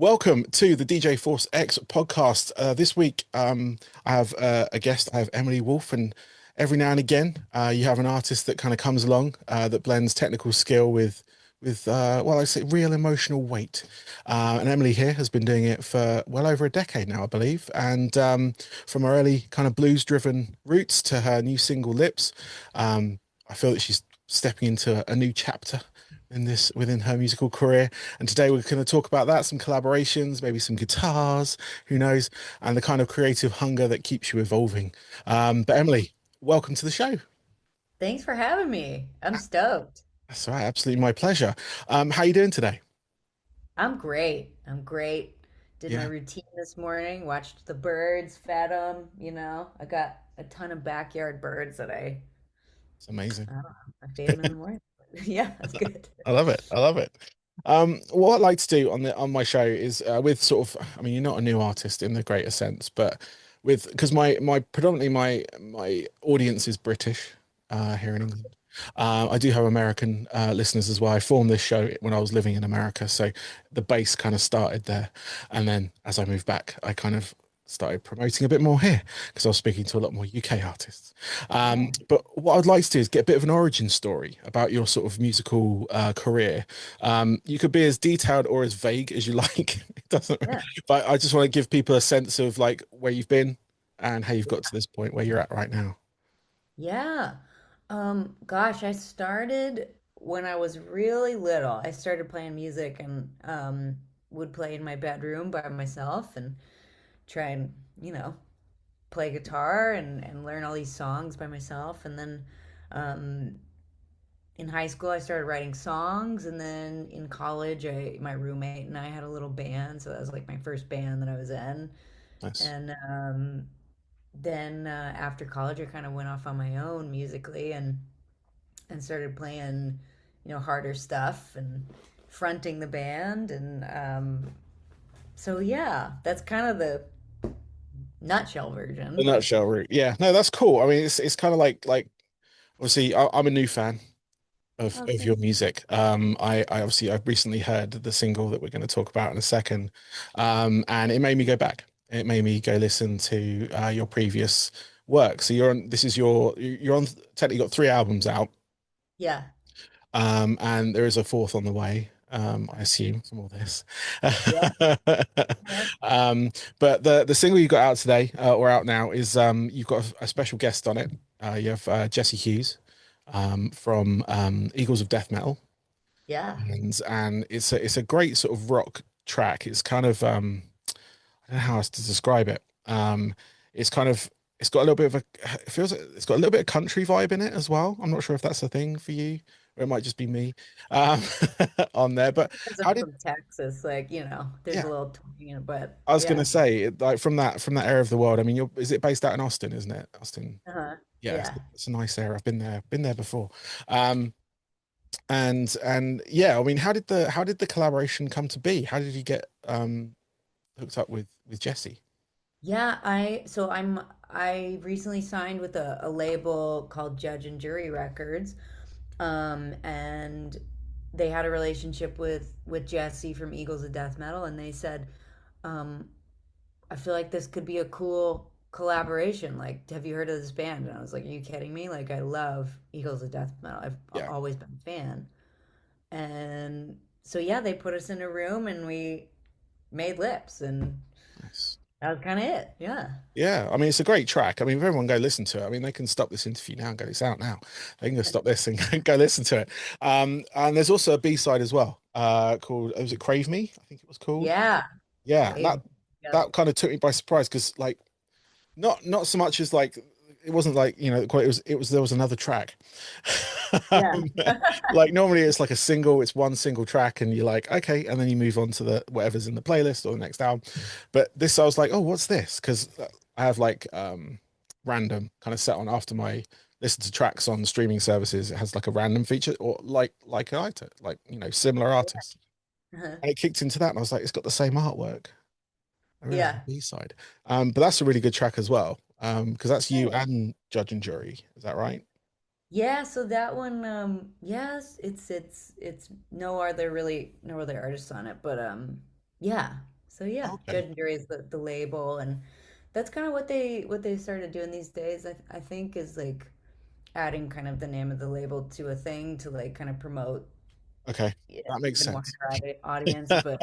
Welcome to the DJ Force X podcast. This week, I have a guest. I have Emily Wolfe, and every now and again, you have an artist that kind of comes along that blends technical skill with I say real emotional weight. And Emily here has been doing it for well over a decade now, I believe. And from her early kind of blues-driven roots to her new single Lips, I feel that she's stepping into a new chapter in this within her musical career. And today we're going to talk about that, some collaborations, maybe some guitars, who knows, and the kind of creative hunger that keeps you evolving. But Emily, welcome to the show. Thanks for having me. I'm stoked. That's right, absolutely my pleasure. How you doing today? I'm great. I'm great. Did my Yeah, routine this morning, watched the birds, fed them. I got a ton of backyard birds that it's amazing. I don't know, I feed them in the morning. Yeah, that's good. I love it. I love it. What I'd like to do on my show is with sort of, I mean, you're not a new artist in the greater sense, but with because my predominantly my audience is British here in England. I do have American listeners as well. I formed this show when I was living in America, so the base kind of started there, and then as I moved back, I kind of started promoting a bit more here because I was speaking to a lot more UK artists. Yeah. But what I'd like to do is get a bit of an origin story about your sort of musical career. You could be as detailed or as vague as you like. It doesn't, Yeah. but I just want to give people a sense of like where you've been and how you've got to this point where you're at right now. Yeah. Gosh, I started when I was really little. I started playing music and would play in my bedroom by myself and try and, you know, play guitar and learn all these songs by myself. And then um, in high school, I started writing songs. And then in college, my roommate and I had a little band. So that was like my first band that I was in. Nice. And then after college, I kind of went off on my own musically and started playing, harder stuff and fronting the band. And so, yeah, that's kind of the nutshell The version. nutshell route. Yeah, no, that's cool. I mean, it's kind of like obviously I'm a new fan of Okay. your music. I obviously I've recently heard the single that we're going to talk about in a second, and it made me go back. It made me go listen to your previous work. So you're on technically got three albums out, Yeah. and there is a fourth on the way. I assume from all this. Yeah. Yeah. Um, but the single you got out today, or out now, is you've got a special guest on it. You have Jesse Hughes from Eagles of Death Metal, Yeah. and it's a great sort of rock track. It's kind of I don't know how else to describe it. It's kind of it's got a little bit of a it feels like it's got a little bit of country vibe in it as well. I'm not sure if that's a thing for you, or it might just be me um, on there. But Because how I'm did from Texas, like, there's yeah? a little twang in it, but I was gonna yeah. say like from that area of the world. I mean, is it based out in Austin, isn't it? Austin. Uh-huh. Yeah, Yeah. it's a nice area. I've been there before. Um, and yeah, I mean, how did the collaboration come to be? How did you get hooked up with Jesse? Yeah, I recently signed with a label called Judge and Jury Records. And they had a relationship with Jesse from Eagles of Death Metal, and they said, um, I feel like this could be a cool collaboration. Like, have you heard of this band? And I was like, are you kidding me? Like, I love Eagles of Death Metal. I've Yeah, always been a fan. And so yeah, they put us in a room and we made Lips, and nice. that was kind of it. Yeah. Yeah, I mean, it's a great track. I mean, if everyone go listen to it, I mean, they can stop this interview now and go, it's out now. They can go stop this and go listen to it. And there's also a B-side as well, called, was it Crave Me? I think it was called. Yeah. Yeah, Crave. Yep. that kind of took me by surprise because like not so much as like it wasn't like quite it was there was another track. Yeah. Um, like normally it's like a single, it's one single track, and you're like okay, and then you move on to the whatever's in the playlist or the next album. But this I was like, oh, what's this? Because I have like random kind of set on after my listen to tracks on streaming services. It has like a random feature or like an item, like similar artists, Uh-huh. and it kicked into that, and I was like, it's got the same artwork. I realized the Yeah. B-side. But that's a really good track as well. Because that's you and Judge and Jury. Is that right? Yeah, so that one, yes, it's no other artists on it, but yeah. So yeah, Okay. Judge and Jury is the label, and that's kind of what they started doing these days. I think is like adding kind of the name of the label to a thing to like kind of promote Okay. yeah, That makes even sense. wider audience. But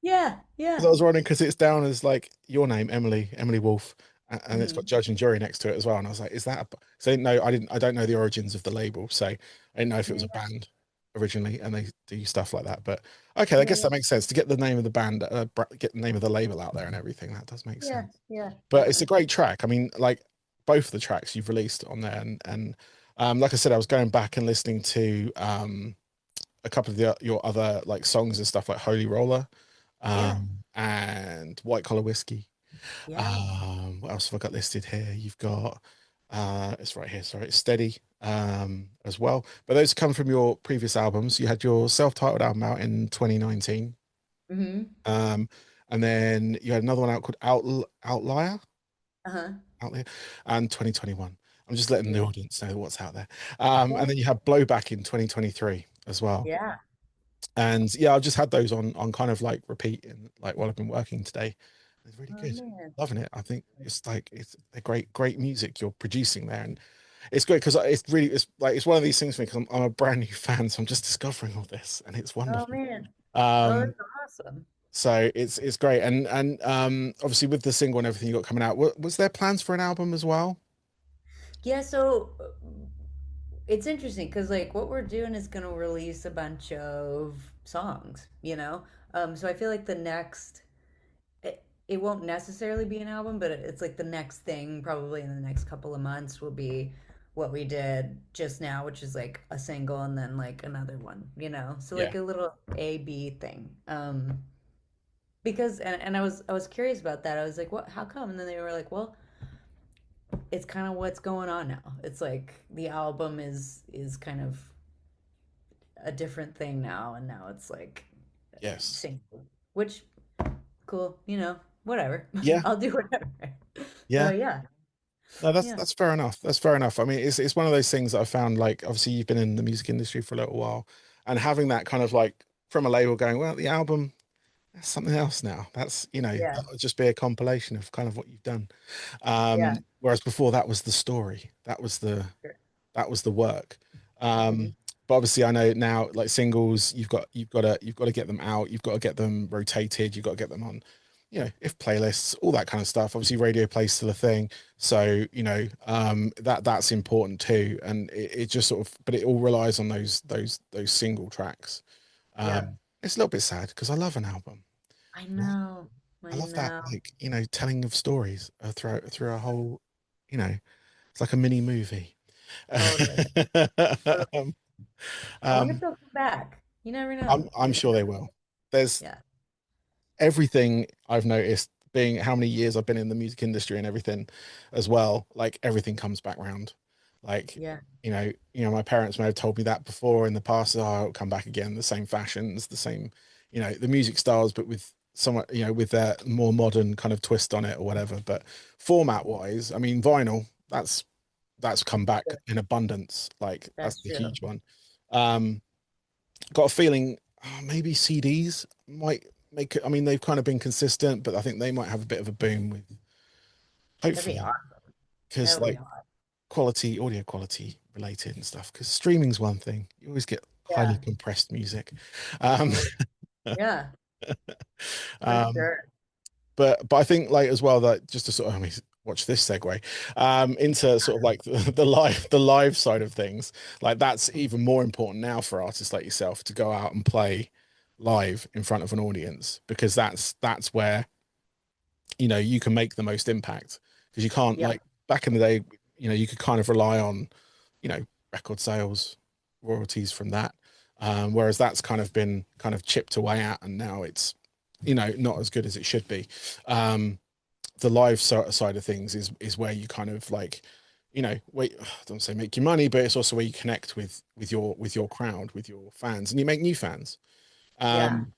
yeah, Because yeah, I was wondering, because it's down as like your name, Emily Wolfe, and it's got hmm Judge and Jury next to it as well. And I was like, is that so no, I don't know the origins of the label, so I didn't know if it was a yeah, band originally and they do stuff like that. But okay, I yeah, guess yeah, that makes sense to get the name of the band, get the name of the label out there and everything. That does make yeah, sense. yeah, But it's a definitely. great track. I mean, like both of the tracks you've released on there, and like I said, I was going back and listening to a couple of your other like songs and stuff like Holy Roller, Yeah, and White Collar Whiskey. yeah. What else have I got listed here? You've got it's right here, sorry, it's Steady as well. But those come from your previous albums. You had your self-titled album out in 2019. Mm-hmm. Um, and then you had another one out called Outlier, Uh-huh. Outlier, and 2021. I'm just letting the Yeah. audience know what's out there. And Yeah. then you had Blowback in 2023 as well. Yeah. And yeah, I've just had those on kind of like repeat in like while I've been working today. It's really Oh good. man. Loving it. I think it's like it's a great music you're producing there, and it's good because it's like it's one of these things for me because I'm a brand new fan, so I'm just discovering all this, and it's Oh wonderful. man. Oh, Um, that's awesome. so it's great, and obviously with the single and everything you got coming out, was there plans for an album as well? Yeah, so it's interesting because like what we're doing is gonna release a bunch of songs, you know? So I feel like the next it won't necessarily be an album, but it's like the next thing probably in the next couple of months will be what we did just now, which is like a single and then like another one, you know? So Yeah. like a little A B thing. Because and I was curious about that. I was like, what how come? And then they were like, well, it's kind of what's going on now. It's like the album is kind of a different thing now, and now it's like Yes. single, which cool, whatever. Yeah. I'll do whatever. So Yeah. yeah, No, yeah, that's fair enough. That's fair enough. I mean, it's one of those things that I found like obviously you've been in the music industry for a little while, and having that kind of like from a label going, well, the album, that's something else now. That's, yeah, that would just be a compilation of kind of what you've done. yeah, Whereas before that was the story. sure. That was the work. Hmm. Um, but obviously I know now like singles, you've got to get them out, you've got to get them rotated, you've got to get them on, if playlists, all that kind of stuff. Obviously radio plays still a thing. So, that's important too. And it just sort of but it all relies on those single tracks. Yeah, It's a little bit sad because I love an album. I I love, know, I I love that know, like, telling of stories through a whole, you know, it's like a mini movie. totally, totally. um, I wonder if um, they'll come back. You never I'm know, I'm sure they will. There's Yeah, everything I've noticed being how many years I've been in the music industry and everything as well, like everything comes back round. Like, yeah, my parents may have told me that before in the past, oh, it'll come back again, the same fashions, the same, the music styles, but with somewhat, with a more modern kind of twist on it or whatever. But format wise, I mean, vinyl, that's come that's back true. in abundance. Like that's That's the true. huge one. Um, got a feeling maybe CDs might make it. I mean, they've kind of been consistent, but I think they might have a bit of a boom with That'd be hopefully awesome. because That would be like awesome. audio quality related and stuff. Because streaming's one thing, you always get highly Yeah, compressed music. Um, totally. Yeah, for um, sure. but I think like as well that just to sort of I mean, watch this segue into sort of like the live side of things. Like that's even more important now for artists like yourself to go out and play live in front of an audience because that's where you can make the most impact because you can't Yeah, like back in the day you could kind of rely on record sales royalties from that, whereas that's kind of been kind of chipped away at and now it's not as good as it should be. The live side of things is where you kind of like wait, I don't say make your money, but it's also where you connect with your crowd, with your fans, and you make new fans. yeah, um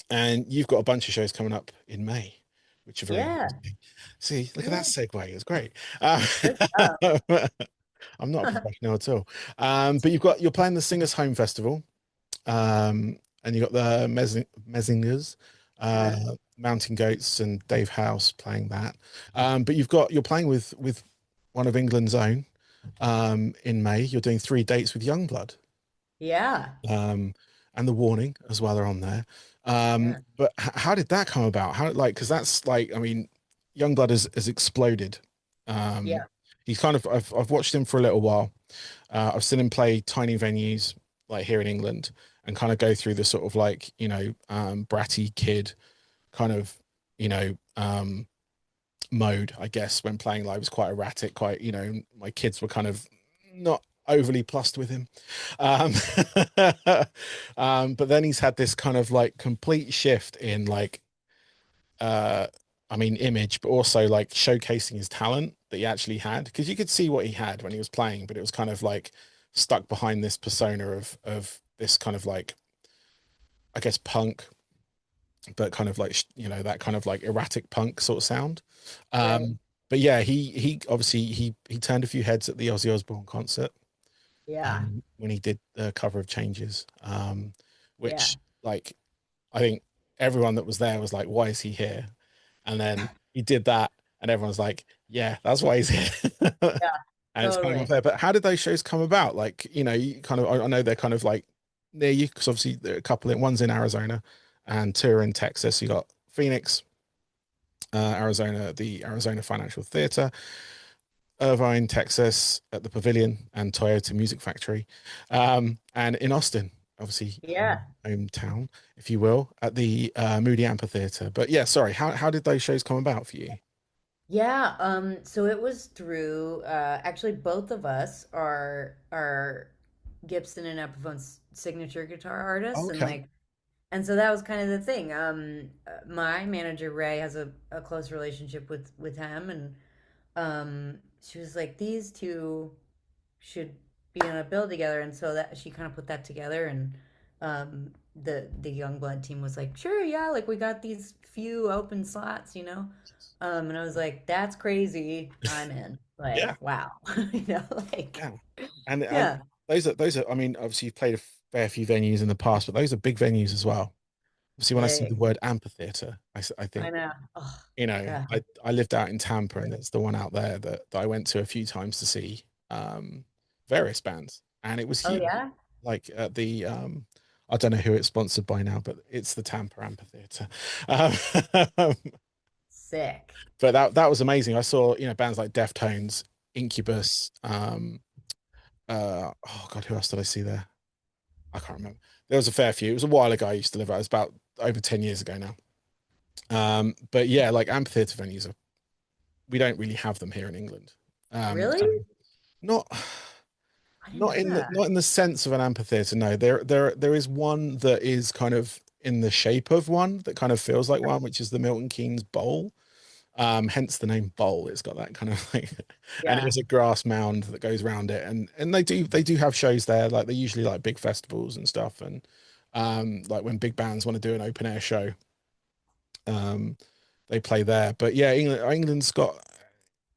and you've got a bunch of shows coming up in May, which are very yeah, interesting. See, look at that yeah. segue. It's great. Uh, Good stuff. I'm not a professional at all. But you're playing the Singers Home Festival, and you got the Messingers, uh, Uh-huh. Mountain Goats and Dave House playing that. But you're playing with one of England's own in May. You're doing 3 dates with Youngblood, Yeah. um, and The Warning as well are on there. Yeah. But how did that come about? How like because that's like I mean, Youngblood has exploded. Um, Yeah. he's kind of I've watched him for a little while. I've seen him play tiny venues like here in England and kind of go through the sort of like bratty kid kind of you know mode, I guess, when playing live. Was quite erratic, quite, my kids were kind of not overly plussed with him. Um, but then he's had this kind of like complete shift in like, uh, I mean, image, but also like showcasing his talent that he actually had. Because you could see what he had when he was playing, but it was kind of like stuck behind this persona of this kind of like, I guess, punk, but kind of like that kind of like erratic punk sort of sound. Right. But yeah, he obviously he turned a few heads at the Ozzy Osbourne concert, Yeah. when he did the cover of Changes, Yeah. which like I think everyone that was there was like, why is he here? And then he did that, and everyone's like, yeah, that's why he's here. Yeah. And it's kind of Totally. unfair. But how did those shows come about? Like, you kind of, I know they're kind of like near you because obviously there are a couple in one's in Arizona and two are in Texas. You got Phoenix, Arizona, the Arizona Financial Theater, Irvine, Texas at the Pavilion and Toyota Music Factory, and in Austin, obviously Yeah. hometown, if you will, at the Moody Amphitheater. But yeah, sorry, how did those shows come about for you? Yeah, so it was through actually both of us are Gibson and Epiphone's signature guitar artists and Okay. like and so that was kind of the thing. My manager Ray has a close relationship with him and she was like these two should be on a bill together and so that she kind of put that together and the young blood team was like sure yeah like we got these few open slots and I was like that's crazy I'm in like Yeah, wow like yeah. And yeah those are I mean, obviously you've played a fair few venues in the past, but those are big venues as well. See, when I see the big word amphitheater, I I think, know oh god I lived out in Tampa, and it's the one out there that I went to a few times to see various bands, and it was oh huge. yeah Like at the I don't know who it's sponsored by now, but it's the Tampa Amphitheater. Um, sick but that was amazing. I saw bands like Deftones, Incubus, oh God, who else did I see there? I can't remember. There was a fair few. It was a while ago. I used to live out. It was about over 10 years ago now. But yeah, like amphitheater venues are, we don't really have them here in England. really So not I didn't know that not in the sense of an amphitheater. No, there is one that is kind of in the shape of one that kind of feels like one, which is the Milton Keynes Bowl. Hence the name Bowl. It's got that kind of like, and it yeah is a grass mound that goes around it, and they do have shows there. Like they're usually like big festivals and stuff, and like when big bands want to do an open air show, um, they play there. But yeah, England's got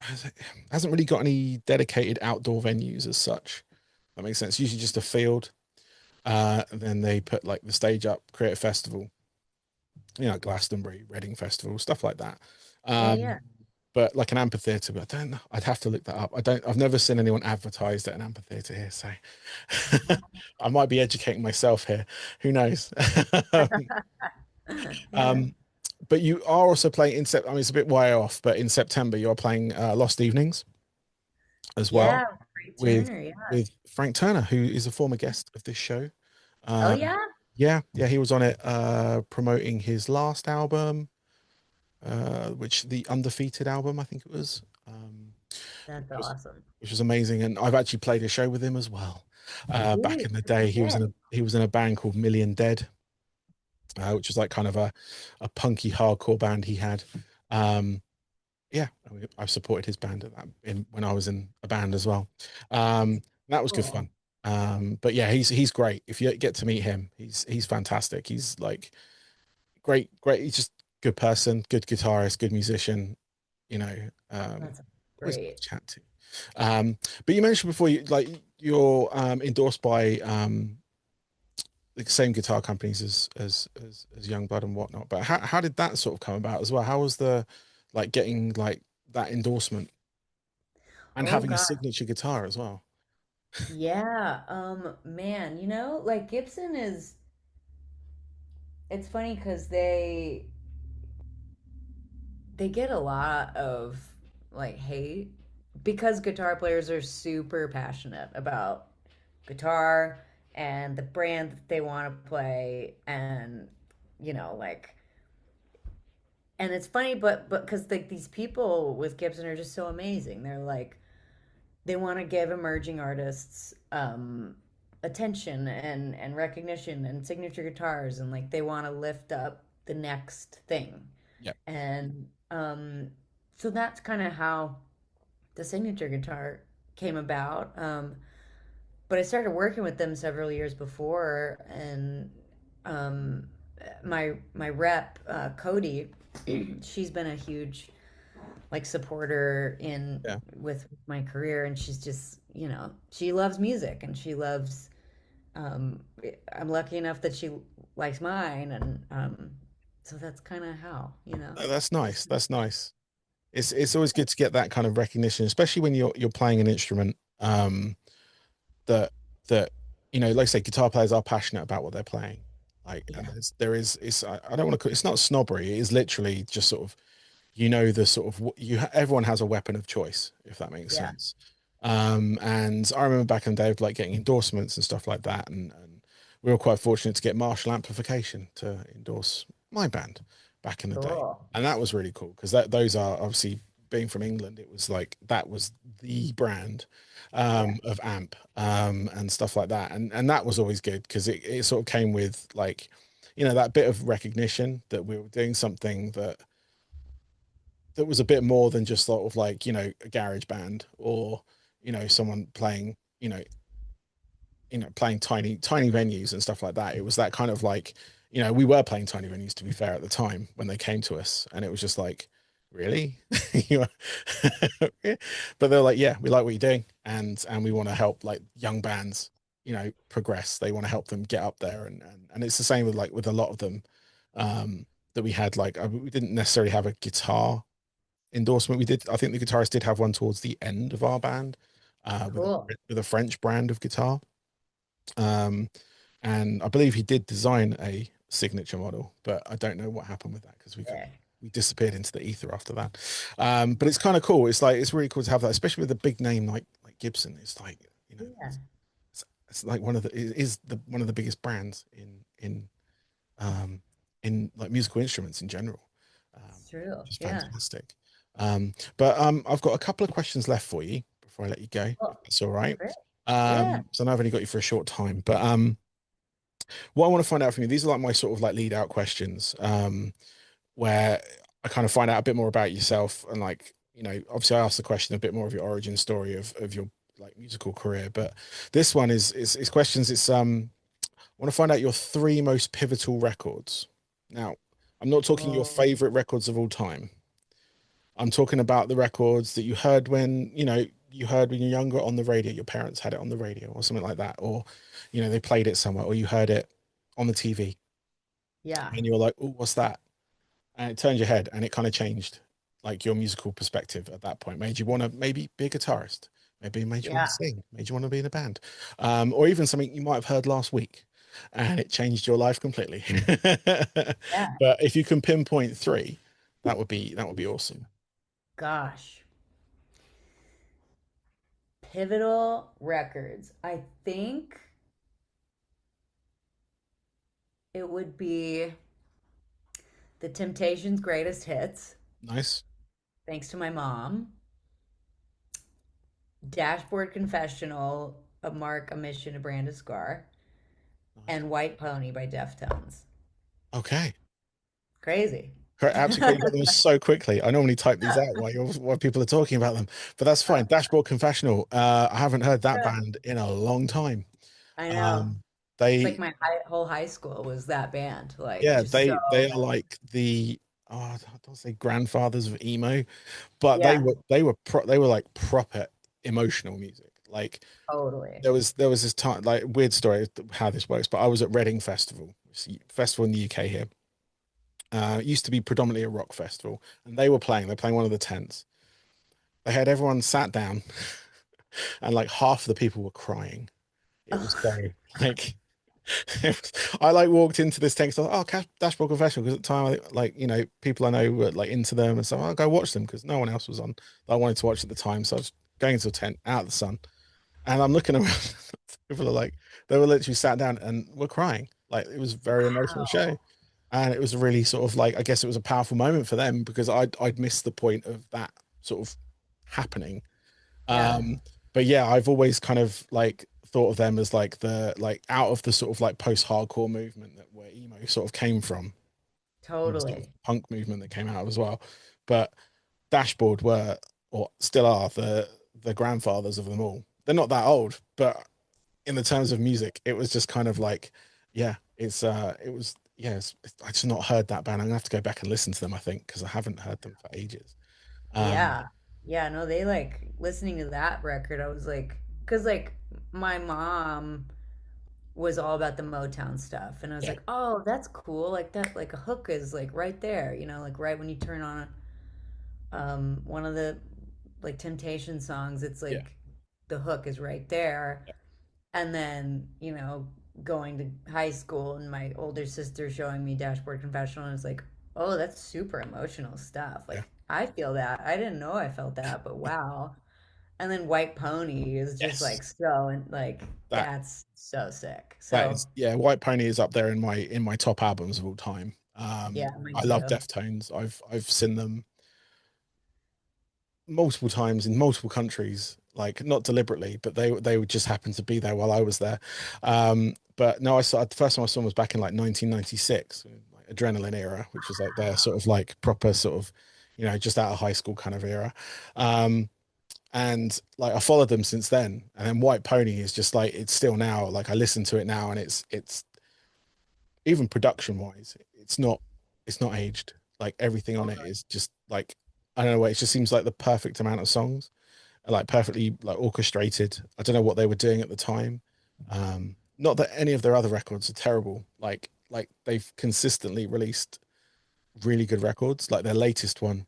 hasn't really got any dedicated outdoor venues as such. That makes sense. Usually just a field. And then they put like the stage up, create a festival, Glastonbury, Reading Festival, stuff like that. yeah Um, yeah but like an amphitheater, but I don't know. I'd have to look that up. I've never seen anyone advertised at an amphitheater here, so I might be educating myself here. Who knows? yeah um, but you are also playing in Sep. I mean, it's a bit way off, but in September you're playing Lost Evenings as well yeah Great with Turner yeah with Frank Turner, who is a former guest of this show. oh Um, yeah yeah, yeah, he was on it promoting his last album, which the Undefeated album, I think it was. that's Which was awesome which was amazing, and I've actually played a show with him as well. Back Sweet. in the day, Sick. he was in a band called Million Dead, which was like kind of a punky hardcore band he had. Um, yeah, I've supported his band when I was in a band as well. That was good Cool. fun. But yeah, he's great. If you get to meet him, he's fantastic. He's like great. He's just good person, good guitarist, good musician. You know, That's always good great. to chat to. But you mentioned before you're endorsed by the same guitar companies as Youngblood and whatnot. But how did that sort of come about as well? How was the like getting like that endorsement and Oh having a God. signature guitar as well? Yeah. Man, like Gibson is it's funny because they get a lot of like hate because guitar players are super passionate about guitar and the brand that they want to play and like and it's funny but because like these people with Gibson are just so amazing. They're like they want to give emerging artists attention and recognition and signature guitars and like they want to lift up the next thing Yeah. and so that's kind of how the signature guitar came about. But I started working with them several years before, and um, my rep Cody, she's been a huge like supporter in Yeah. with my career, and she's just she loves music and she loves. Um, I'm lucky enough that she likes mine, and so that's kind of how Oh, that's just nice. That's nice. It's always good to get that kind of recognition, especially when you're playing an instrument. That that like I say, guitar players are passionate about what they're playing. Like, and yeah, there is it's I don't want to call it's not snobbery. It is literally just sort of the sort of everyone has a weapon of choice, if that makes yeah, sense. And I remember back in the day of like getting endorsements and stuff like that, and we were quite fortunate to get Marshall Amplification to endorse my band back in the day, cool, and that was really cool because those are obviously being from England, it was like that was the brand yeah, of amp and stuff like that, and that was always good because it sort of came with like that bit of recognition that we were doing something that was a bit more than just sort of like a garage band or someone playing playing tiny venues and stuff like that. It was that kind of like we were playing tiny venues, to be fair, at the time when they came to us, and it was just like, really. You know? But they're like, yeah, we like what you're doing, and we want to help like young bands progress. They want to help them get up there, and it's the same with like with a lot of them that we had. Like we didn't necessarily have a guitar endorsement. We did. I think the guitarist did have one towards the end of our band, cool. with a French brand of guitar. Um, and I believe he did design a signature model, but I don't know what happened with that because Yeah, we disappeared into the ether after that. But it's kind of cool. It's like it's really cool to have that, especially with a big name like Gibson. It's like yeah, it's like it is the one of the biggest brands um in like musical instruments in general. it's true. Which is Yeah. fantastic. But I've got a couple of questions left for you before I let you go, if Cool. that's all right. Great. Yeah. So I know I've only got you for a short time, but what I want to find out from you, these are like my sort of like lead out questions, where I kind of find out a bit more about yourself and like, obviously I asked the question a bit more of your origin story of your like musical career, but this one is questions. It's I want to find out your three most pivotal records. Now, I'm not talking your Oh, favorite records of all time. I'm talking about the records that you heard when, you heard when you're younger on the radio, your parents had it on the radio or something like that, or, they played it somewhere, or you heard it on the TV yeah. and you were like, oh, what's that? And it turned your head and it kind of changed like your musical perspective at that point, made you want to maybe be a guitarist, maybe made you want to Yeah. sing, made you want to be in a band, or even something you might have heard last week and it changed your life completely. Yeah. But if you can pinpoint three, that would be awesome. Gosh. Pivotal records. I think it would be The Temptations' greatest hits, Nice. thanks to my mom. Dashboard Confessional, A Mark, a Mission, a Brand, a Scar, Nice. and White Pony by Deftones. Okay. Crazy. Absolutely great. You got them so quickly. I normally type these out while people are talking about them, but that's fine. Dashboard Confessional. I haven't heard that band in a long time. I know. Um, It's like they, my whole high school was that band. Like yeah, just so they are like the I don't say grandfathers of emo, but they yeah. were they were like proper emotional music. Like Totally. there was this time, like weird story how this works, but I was at Reading Festival, it's a festival in the UK here. It used to be predominantly a rock festival, and they're playing one of the tents. They had everyone sat down, and like half of the people were crying. It was so like I like walked into this tent. So, oh, Dashboard Confessional, because at the time, like people I know were like into them, and so I'll go watch them because no one else was on that I wanted to watch at the time. So I was going into a tent out of the sun, and I'm looking around. People are like, they were literally sat down and were crying. Like it was a very emotional show, Wow. and it was really sort of like, I guess it was a powerful moment for them because I'd missed the point of that sort of happening. Yeah, Um, but yeah, I've always kind of like thought of them as like the like out of the sort of like post-hardcore movement that where emo sort of came from, and the sort of totally. punk movement that came out as well. But Dashboard were or still are the grandfathers of them all. They're not that old, but in the terms of music, it was just kind of like, yeah, it was yes, I just not heard that band. I'm gonna have to go back and listen to them, I think, because I haven't heard them for ages. Um, Yeah. Yeah, no, they like listening to that record, I was like, because like my mom was all about the Motown stuff. And I was yeah, like, oh, that's cool. Like that, like a hook is like right there, like right when you turn on one of the like Temptation songs, it's yeah, like the hook is right there. yeah, And then, going to high school and my older sister showing me Dashboard Confessional, and it's like, oh, that's super emotional stuff. yeah. Like, I feel that. I didn't know I felt that, but wow. And then White Pony is just Yes, like so, and like, that that's so sick. that So, is, yeah. White Pony is up there in my top albums of all time. yeah, mine I love too. Deftones. I've seen them multiple times in multiple countries, like not deliberately, but they would just happen to be there while I was there. But no, I saw the first time I saw them was back in like 1996, like Adrenaline era, which was like their sort of like proper sort of, just out of high school kind of era. Um, and like I followed them since then. And then White Pony is just like it's still now, like I listen to it now and it's even production wise, it's not aged. Like everything on it is just like I don't know, it just seems like the perfect amount of songs, like perfectly like orchestrated. I don't know what they were doing at the time. Not that any of their other records are terrible. Like they've consistently released really good records. Like their latest one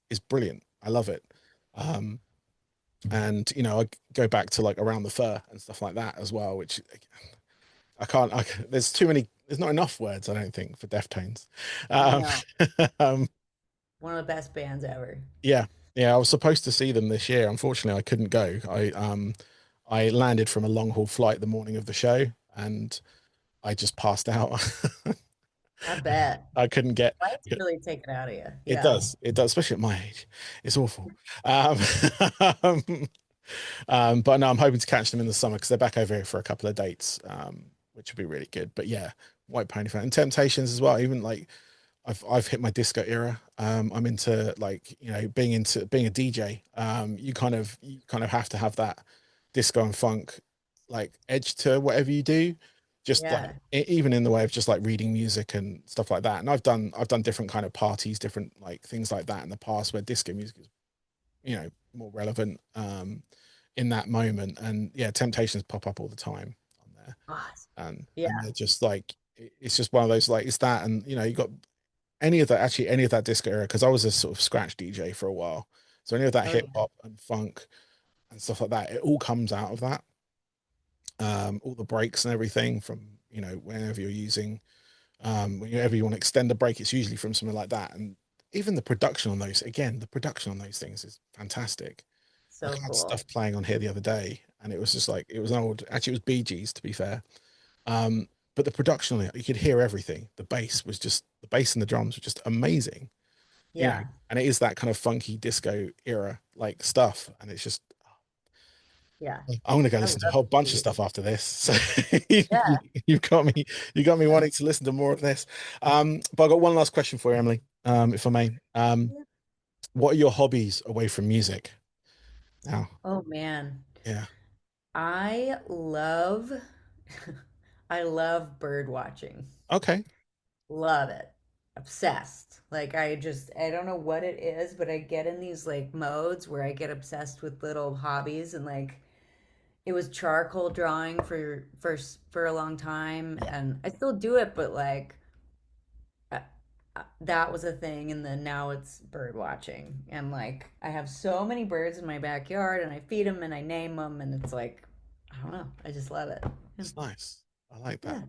is brilliant. I love it. Um, and I go back to like Around the Fur and stuff like that as well, which I can't. There's too many. There's not enough words, I don't think, for Deftones. Um, No, um, one of the best bands ever. yeah, yeah. I was supposed to see them this year. Unfortunately, I couldn't go. I landed from a long haul flight the morning of the show, and I just passed out. I bet. I couldn't get. Lights really take it out of you. It Yeah. does. It does, especially at my age. It's awful. Um, um, but no, I'm hoping to catch them in the summer because they're back over here for a couple of dates, which would be really good. But yeah, White Pony fan and Temptations as well. Even like I've hit my disco era. I'm into like being a DJ. You kind of have to have that disco and funk like edge to whatever you do. Just like Yeah. even in the way of just like reading music and stuff like that. And I've done different kind of parties, different like things like that in the past where disco music is more relevant in that moment. And yeah, Temptations pop up all the time on there, Awesome. and Yeah. they're just like it's just one of those like it's that, and you got any of that disco era because I was a sort of scratch DJ for a while, so any of that Oh hip yeah. hop and funk and stuff like that, it all comes out of that. All the breaks and everything from whenever you're using whenever you want to extend a break, it's usually from something like that. And even the production on those, again, the production on those things is fantastic. Like So I had cool. stuff playing on here the other day, and it was just like it was an old. Actually, it was Bee Gees to be fair. Um, but the production on it, you could hear everything. The bass and the drums were just amazing, Yeah. And it is that kind of funky disco era like stuff, and it's just Yeah. I'm gonna go I listen to a love whole bunch of these. stuff after this. So Yeah. you've got me wanting to listen to more of this. But I got one last question for you, Emily, if I may. Yeah. What are your hobbies away from music now? Oh man. Yeah. I love I love bird watching. Okay. Love it. Obsessed. Like I don't know what it is, but I get in these like modes where I get obsessed with little hobbies and like it was charcoal drawing for a long time, Yeah, and I still do it, but like uh, that was a thing, and then now it's bird watching, and like I have so many birds in my backyard, and I feed them and I name them, and it's like I don't know, I just love it. Yeah. it's nice. I like that. Yeah.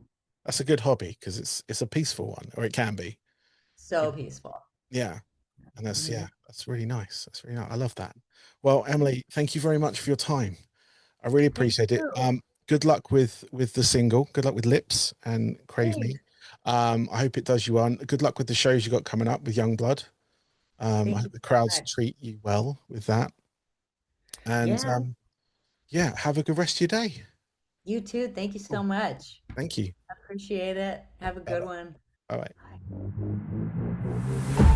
That's a good hobby because it's a peaceful one, or it can be. So peaceful. Yeah. And that's, Hmm. yeah, that's really nice. That's really nice. I love that. Well, Emily, thank you very much for your time. I really Thank appreciate it. you. Good luck with the single. Good luck with Lips and Crave Thanks. Me. I hope it does you on. Good luck with the shows you got coming up with Youngblood. I Thank you hope the so crowds much. treat you well with that. And Yeah, yeah, have a good rest of your day. you too. Thank you so Cool. much. Thank you. I appreciate it. Have a Bye good bye. one. Bye bye. Bye.